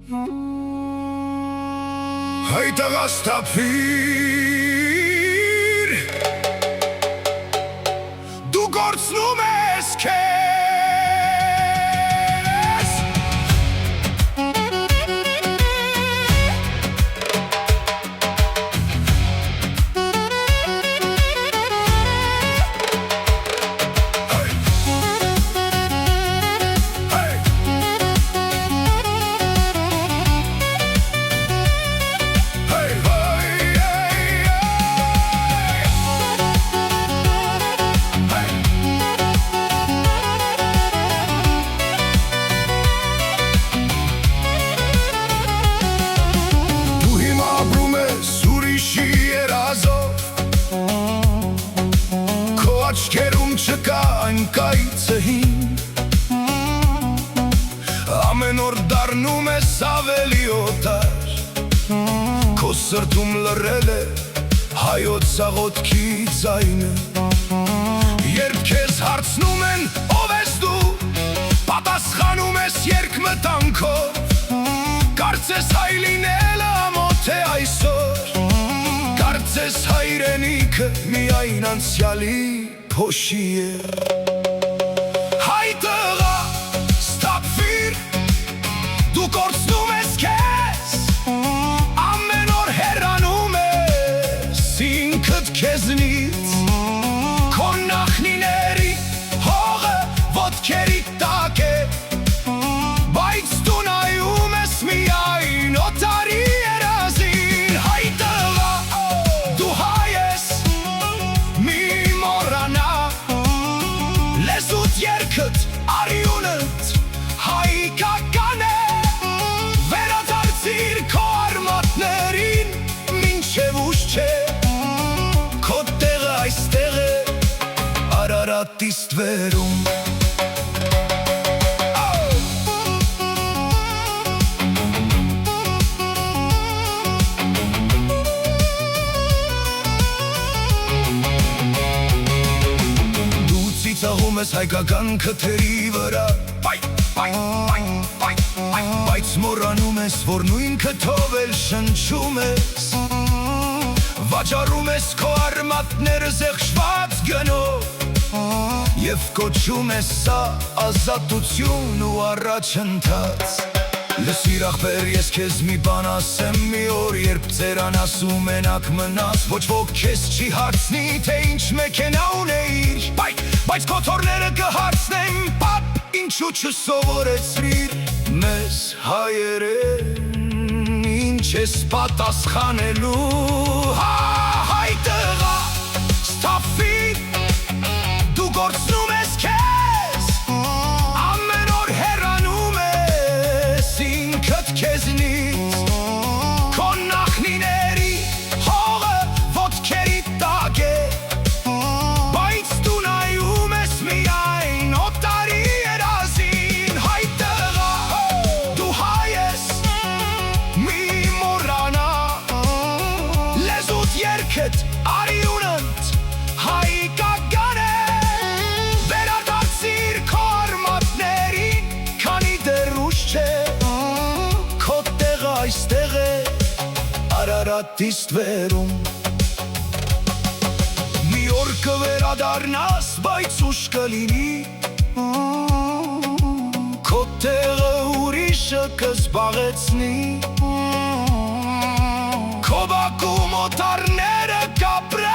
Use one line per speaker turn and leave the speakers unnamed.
Հայտաղ աստապիր Դու գործնում ես քեզ Աչքերում չկա այն կայծը հին Ամեն օր դառնում ես ավելի օտար Քո սրտում լռել է հայոց աղոթքի ձայնը Երբ քեզ հարցնում են ով ես դու Պատասխանում ես երկմտանքով Կարծես հայ լինելը ամոթ է այսօր Կարծես հայրենիքը միայն անցյալի փոշի է Հայ տղա, ստապվիր, դու կորցնում ես քեզ Ամեն օր հեռանում ես ինքդ քեզնից Քո նախնիների հողը ոտքերի տակ է Բայց դու նայում ես միայն օտարի երազին Հայ տղա, դու հայ ես, մի մոռանա Լեզուդ երկդ, արյունդ, հայկական է Վերադարձիր քո արմատներին, մինչև ուշ չէ Քո տեղը այստեղ է, Արարատի ստվերում Ծաղում ես հայկական քթերի վրա Բայց մոռանում ես, որ նույն քթով էլ շնչում ես Վաճառում ես քո արմատները զեղչված գնով Եվ կոչում ես սա ազատություն ու առաջընթաց Լսիր ախպեր, ես քեզ մի բան ասեմ մի օր Երբ ծերանաս ու մենակ մնաս Ոչ ոք քեզ չի հարցնի, թե ինչ մեքենա ունեիր Բայց քո թոռները կհարցնեն, պապ, ինչու չսովորեցրիր Մեզ հայերեն, ինչ ես պատասխանելու Հայ տղա, ստապվիր, դու գործնում ես քեզ Ամեն օր հեռանում ես ինքդ քեզնից Քո նախնիների հողը ոտքերի տակ է Բայց դու նայում ես միայն օտարի երազին Հայ տղա, դու հայ ես, մի մոռանա Լեզուդ երկդ, արյունդ, հայկական է Վերադարձիր քո արմատներին, քանի դեռ ուշ չէ Քո տեղը այստեղ է, Արարատի ստվերում Մի օր կվերադառնաս, բայց ուշ կլինի Քո տեղը ուրիշը կզբաղեցնի Քո բակում օտարները կապրեն